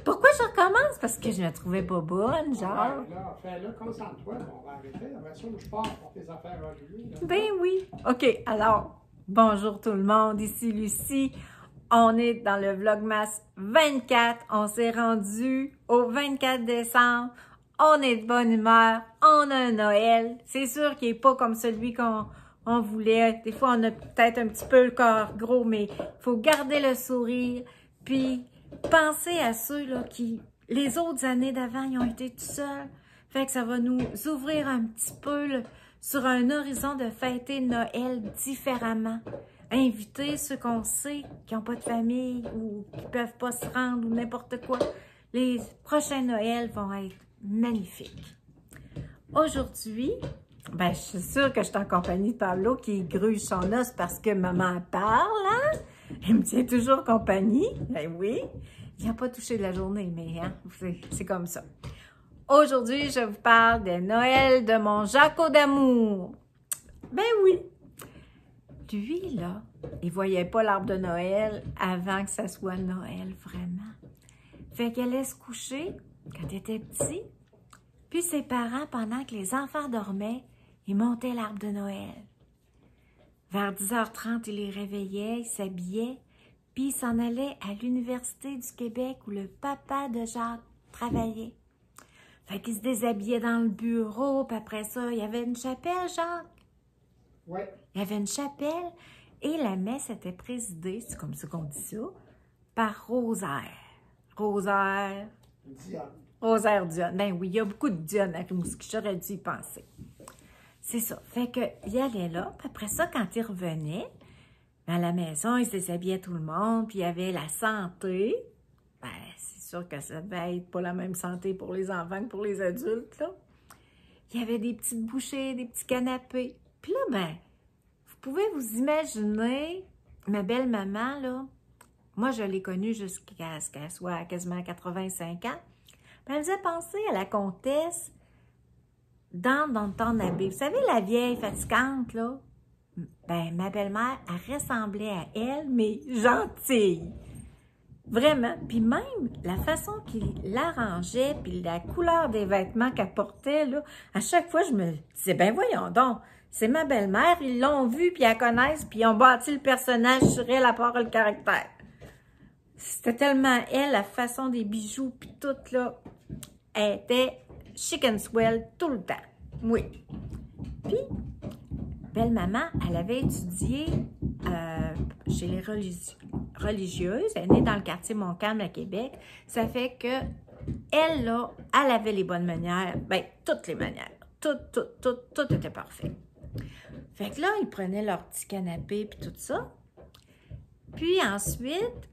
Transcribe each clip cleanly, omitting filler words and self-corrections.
Pourquoi je recommence? Parce que je me trouvais pas bonne, genre. Ouais, là, fais-le, concentre-toi, on va arrêter. Après ça, je pars pour tes affaires reliées. Ben oui. OK, alors, bonjour tout le monde, ici Lucie. On est dans le Vlogmas 24. On s'est rendu au 24 décembre. On est de bonne humeur. On a un Noël. C'est sûr qu'il n'est pas comme celui qu'on voulait. Des fois, on a peut-être un petit peu le corps gros, mais il faut garder le sourire. Puis, penser à ceux là, qui, les autres années d'avant, ils ont été tout seuls. Fait que ça va nous ouvrir un petit peu là, sur un horizon de fêter Noël différemment. Inviter ceux qu'on sait qui n'ont pas de famille ou qui ne peuvent pas se rendre ou n'importe quoi. Les prochains Noëls vont être magnifiques. Aujourd'hui, ben, je suis sûre que je suis en compagnie de Pablo qui gruge son os parce que maman parle, hein? Elle me tient toujours compagnie. Ben oui, il n'a pas touché de la journée, mais hein, c'est comme ça. Aujourd'hui, je vous parle de Noël de mon Jaco d'amour. Ben oui. Lui, là, il voyait pas l'arbre de Noël avant que ça soit Noël, vraiment. Fait qu'elle allait se coucher quand il était petit. Puis ses parents, pendant que les enfants dormaient, ils montaient l'arbre de Noël. Vers 10h30, il les réveillait, il s'habillait, puis il s'en allait à l'Université du Québec où le papa de Jacques travaillait. Fait qu'il se déshabillait dans le bureau, puis après ça, il y avait une chapelle, Jacques. Oui. Il y avait une chapelle et la messe était présidée, c'est comme ça qu'on dit ça, par Rosaire. Rosaire. Dionne. Rosaire Dionne. Ben oui, il y a beaucoup de Dionne à Rimouski, j'aurais dû y penser. C'est ça. Fait qu'il allait là, puis après ça, quand il revenait, à la maison, il se déshabillait tout le monde, puis il y avait la santé. Ben, c'est sûr que ça devait être pas la même santé pour les enfants que pour les adultes, là. Il y avait des petites bouchées, des petits canapés. Puis là, ben, vous pouvez vous imaginer, ma belle-maman, là, moi, je l'ai connue jusqu'à ce qu'elle soit quasiment 85 ans. Ben, elle faisait penser à la comtesse dans le temps d'Abbé. Vous savez, la vieille fatigante, là? Ben, ma belle-mère, elle ressemblait à elle, mais gentille. Vraiment. Puis même, la façon qu'il l'arrangeait, puis la couleur des vêtements qu'elle portait, là, à chaque fois, je me disais, ben voyons donc, c'est ma belle-mère, ils l'ont vue, puis elle connaissent, puis ils ont bâti le personnage sur elle, à part le caractère. C'était tellement elle, la façon des bijoux, puis tout, là, elle était chic and swell tout le temps. Oui. Puis, belle-maman, elle avait étudié chez les religieuses. Elle est née dans le quartier Montcalm à Québec. Ça fait que elle, là, elle avait les bonnes manières. Bien, toutes les manières. Tout était parfait. Fait que là, ils prenaient leur petit canapé puis tout ça. Puis ensuite,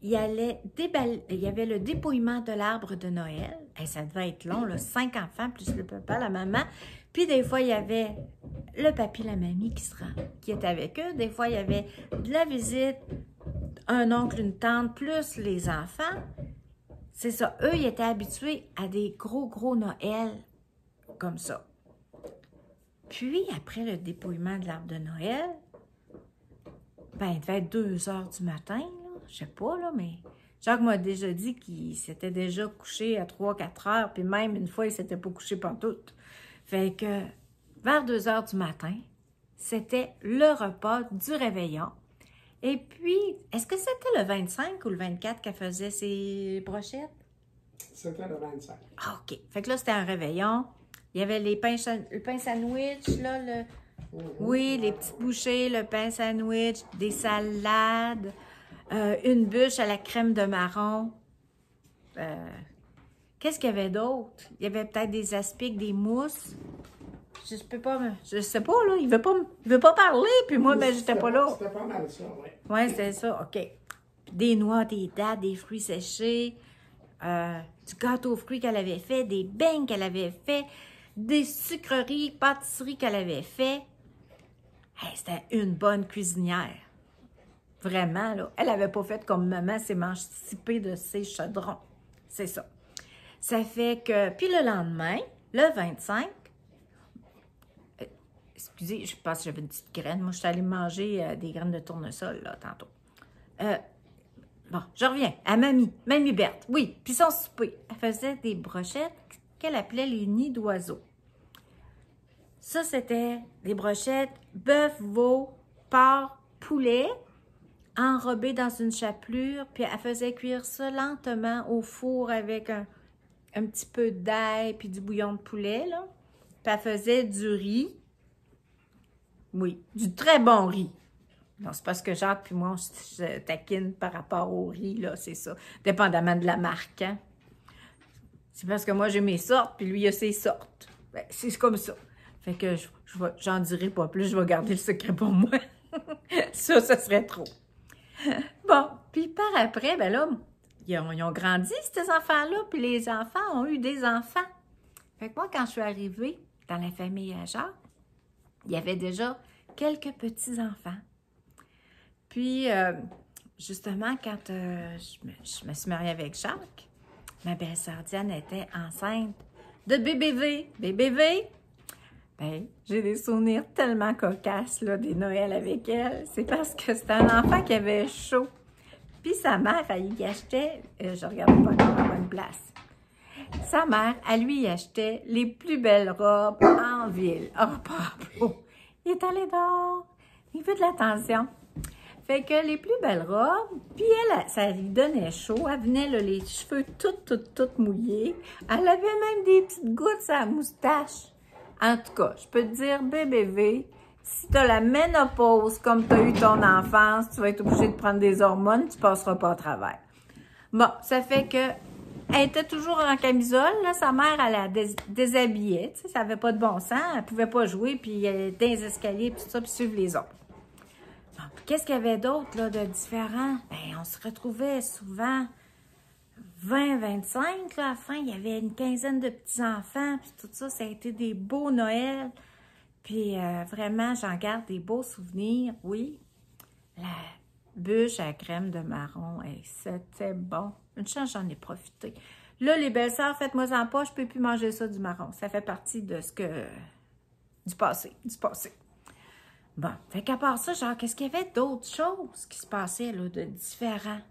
il y avait le dépouillement de l'arbre de Noël. Et ça devait être long, là, 5 enfants, plus le papa, la maman. Puis des fois, il y avait le papy, la mamie qui était avec eux. Des fois, il y avait de la visite, un oncle, une tante, plus les enfants. C'est ça. Eux, ils étaient habitués à des gros Noëls comme ça. Puis, après le dépouillement de l'arbre de Noël, ben, il devait être 2 heures du matin, là. Je sais pas, là, mais Jacques m'a déjà dit qu'il s'était déjà couché à 3-4 heures, puis même une fois, il s'était pas couché pantoute. Fait que, vers 2 heures du matin, c'était le repas du réveillon. Et puis, est-ce que c'était le 25 ou le 24 qu'elle faisait ses brochettes? C'était le 25. Ah, OK. Fait que là, c'était un réveillon. Il y avait le pain sandwich, là, oui, les petites bouchées, le pain sandwich, des salades, une bûche à la crème de marron. Qu'est-ce qu'il y avait d'autre? Il y avait peut-être des aspics, des mousses. Je sais pas, là. Il veut pas parler, puis moi, ben, j'étais pas là. C'était pas mal ça, oui. Oui, c'était ça, OK. Des noix, des dattes, des fruits séchés, du gâteau aux fruits qu'elle avait fait, des beignes qu'elle avait fait, des sucreries, pâtisseries qu'elle avait fait. Hey, c'était une bonne cuisinière. Vraiment, là. Elle n'avait pas fait comme maman s'émanciper de ses chaudrons. C'est ça. Ça fait que... Puis le lendemain, le 25... excusez, je pense que j'avais une petite graine. Moi, je suis allée manger des graines de tournesol, là, tantôt. Bon, je reviens à Mamie Berthe. Oui, puis son souper. Elle faisait des brochettes qu'elle appelait les nids d'oiseaux. Ça, c'était des brochettes bœuf, veau, porc, poulet, enrobées dans une chapelure, puis elle faisait cuire ça lentement au four avec un petit peu d'ail puis du bouillon de poulet, là. Puis elle faisait du riz. Oui, du très bon riz. Non, c'est parce que Jacques puis moi, on se taquine par rapport au riz, là, c'est ça. Dépendamment de la marque, hein. C'est parce que moi, j'ai mes sortes, puis lui, il a ses sortes. Ben, c'est comme ça. Fait que j'en dirai pas plus, je vais garder le secret pour moi. Ça serait trop. Bon, puis par après, ben là, ils ont grandi, ces enfants-là, puis les enfants ont eu des enfants. Fait que moi, quand je suis arrivée dans la famille à Jacques, il y avait déjà quelques petits-enfants. Puis, justement, quand je me suis mariée avec Jacques, ma belle-sœur Diane était enceinte de BBV. BBV, ben, j'ai des souvenirs tellement cocasses, là, des Noëls avec elle. C'est parce que c'était un enfant qui avait chaud. Puis sa mère, elle y achetait, je regardais pas encore la bonne place. Sa mère, elle lui achetait les plus belles robes en ville. Oh, Pablo, il est allé dehors. Il veut de l'attention. Fait que les plus belles robes, puis elle, ça lui donnait chaud. Elle venait, là, les cheveux toutes mouillés. Elle avait même des petites gouttes sur la moustache. En tout cas, je peux te dire, BBV, si tu as la ménopause comme tu as eu ton enfance, tu vas être obligé de prendre des hormones, tu passeras pas au travers. Bon, ça fait que elle était toujours en camisole, là. Sa mère, elle la déshabillait, tu sais, ça n'avait pas de bon sens. Elle pouvait pas jouer, puis elle était dans les escaliers, puis tout ça, puis suivre les autres. Bon, qu'est-ce qu'il y avait d'autre, là, de différent? Ben, on se retrouvait souvent 20-25, là, à la fin, il y avait une quinzaine de petits-enfants, puis tout ça, ça a été des beaux Noëls. Puis vraiment, j'en garde des beaux souvenirs, oui. La bûche à crème de marron, c'était bon. Une chance, j'en ai profité. Là, les belles-sœurs, faites-moi-en pas, je peux plus manger ça du marron. Ça fait partie de du passé. Bon, fait qu'à part ça, genre, qu'est-ce qu'il y avait d'autres choses qui se passaient, là, de différents?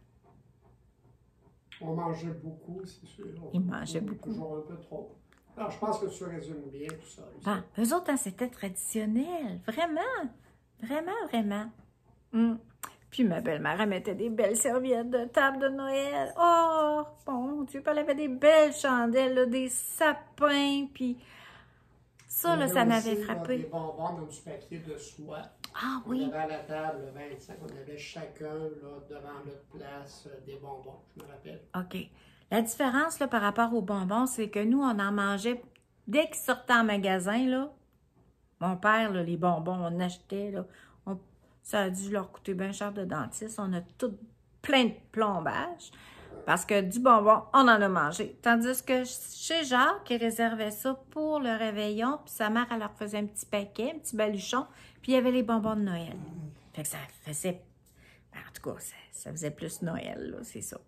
On mangeait beaucoup, c'est sûr. Ils mangeaient beaucoup. Toujours un peu trop. Alors, je pense que tu résumes bien tout ça. Bon, eux autres, hein, c'était traditionnel. Vraiment. Puis ma belle-mère, elle mettait des belles serviettes de table de Noël. Oh, bon Dieu, puis elle avait des belles chandelles, là, des sapins, puis ça, là, ça m'avait frappé. Des bonbons dans du papier de soie. Ah oui. On avait à la table, le 25, on avait chacun, là, devant notre place, des bonbons, je me rappelle. OK. La différence, là, par rapport aux bonbons, c'est que nous, on en mangeait dès qu'ils sortaient en magasin, là. Mon père, là, les bonbons, on achetait, là. Ça a dû leur coûter bien cher de dentiste. On a tout plein de plombage. Parce que du bonbon, on en a mangé. Tandis que chez Jacques, il réservait ça pour le réveillon. Puis sa mère, elle leur faisait un petit paquet, un petit baluchon. Puis il y avait les bonbons de Noël. Fait que ça faisait... En tout cas, ça faisait plus Noël, là, c'est ça.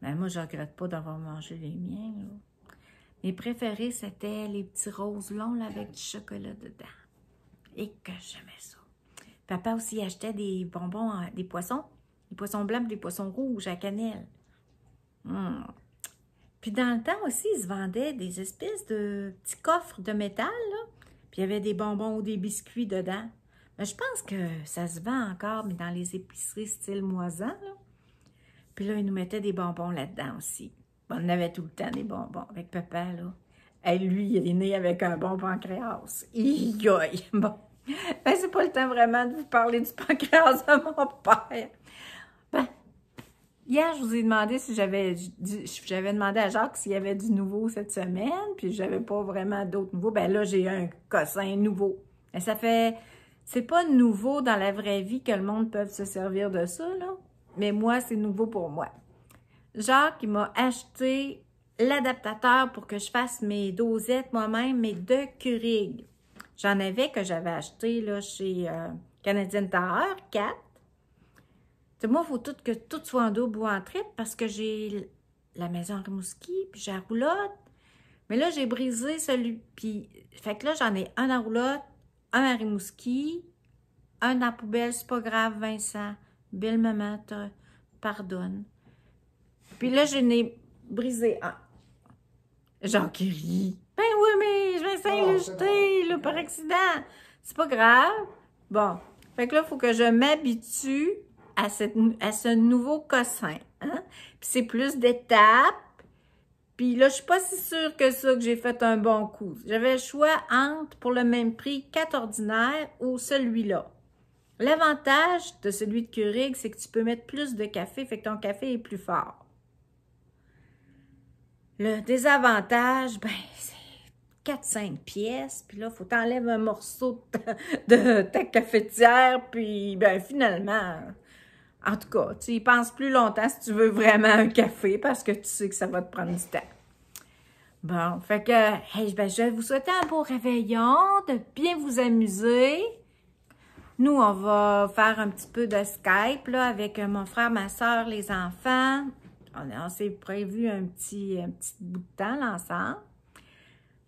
Mais moi, je regrette pas d'avoir mangé les miens, là. Mes préférés, c'était les petits roses longs, là, avec du chocolat dedans. Et que j'aimais ça. Papa aussi achetait des bonbons, des poissons blancs, des poissons rouges à cannelle. Puis dans le temps aussi, ils se vendaient des espèces de petits coffres de métal, là. Puis il y avait des bonbons ou des biscuits dedans. Mais je pense que ça se vend encore, mais dans les épiceries style Moisan, là. Puis là, ils nous mettaient des bonbons là-dedans aussi. Bon, on avait tout le temps des bonbons avec papa, là. Et lui, il est né avec un bon pancréas. Aïe! Bon. Ben, c'est pas le temps vraiment de vous parler du pancréas de mon père. Ben, hier, je vous ai demandé si j'avais demandé à Jacques s'il y avait du nouveau cette semaine, puis j'avais pas vraiment d'autres nouveaux. Ben là, j'ai un cossin nouveau. Et ça fait... C'est pas nouveau dans la vraie vie que le monde peut se servir de ça, là. Mais moi, c'est nouveau pour moi. Jacques, il m'a acheté l'adaptateur pour que je fasse mes dosettes moi-même, mais de Keurig. J'en avais que j'avais acheté là, chez Canadian Tower, 4. T'sais, moi, il faut que tout soit en double ou en triple parce que j'ai la maison en Rimouski, puis j'ai la roulotte. Mais là, j'ai brisé celui. Puis, fait que là, j'en ai un en roulotte, un à Rimouski, un dans la poubelle, c'est pas grave, Vincent. Bill, maman, t'as pardonne. Puis là, je n'ai brisé un. Genre qui rit. Ben oui, mais je vais essayer de le jeter, là, par accident. C'est pas grave. Bon. Fait que là, il faut que je m'habitue à ce nouveau cossin. Hein? Puis c'est plus d'étapes. Puis là, je suis pas si sûre que ça, que j'ai fait un bon coup. J'avais le choix entre, pour le même prix, 4 ordinaires ou celui-là. L'avantage de celui de Keurig, c'est que tu peux mettre plus de café, fait que ton café est plus fort. Le désavantage, ben, c'est 4-5 pièces, puis là, il faut t'enlèver un morceau de ta cafetière, puis ben finalement, en tout cas, tu y penses plus longtemps si tu veux vraiment un café, parce que tu sais que ça va te prendre du temps. Bon, fait que, hey, ben, je vais vous souhaiter un beau réveillon, de bien vous amuser. Nous, on va faire un petit peu de Skype, là, avec mon frère, ma soeur, les enfants. On s'est prévu un petit bout de temps, là, ensemble.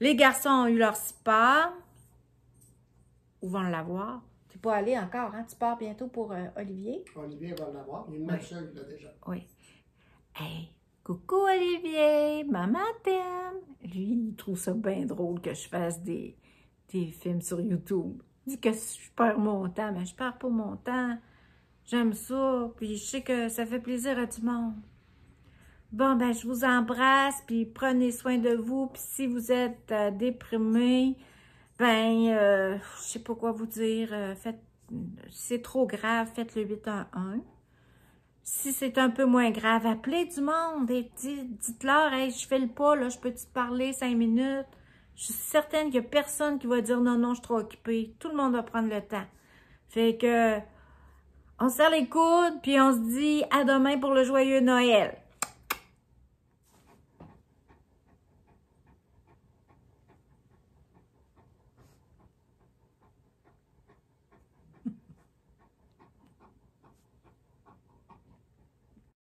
Les garçons ont eu leur spa. Où vont l'avoir? Tu n'es pas allé encore, hein? Tu pars bientôt pour Olivier? Olivier va l'avoir. Il m'a seul, là, déjà. Oui. Hey, coucou Olivier! Maman t'aime! Lui, il trouve ça bien drôle que je fasse des films sur YouTube. Il dit que je perds mon temps, mais je perds pas mon temps. J'aime ça, puis je sais que ça fait plaisir à tout le monde. Bon, ben, je vous embrasse, puis prenez soin de vous, puis si vous êtes déprimé, ben, je sais pas quoi vous dire, si c'est trop grave, faites le 811. Si c'est un peu moins grave, appelez du monde et dites-leur, hey, je fais le pas, là, je peux-tu te parler 5 minutes? Je suis certaine qu'il n'y a personne qui va dire non, non, je suis trop occupée. Tout le monde va prendre le temps. Fait que, on se serre les coudes, puis on se dit à demain pour le joyeux Noël.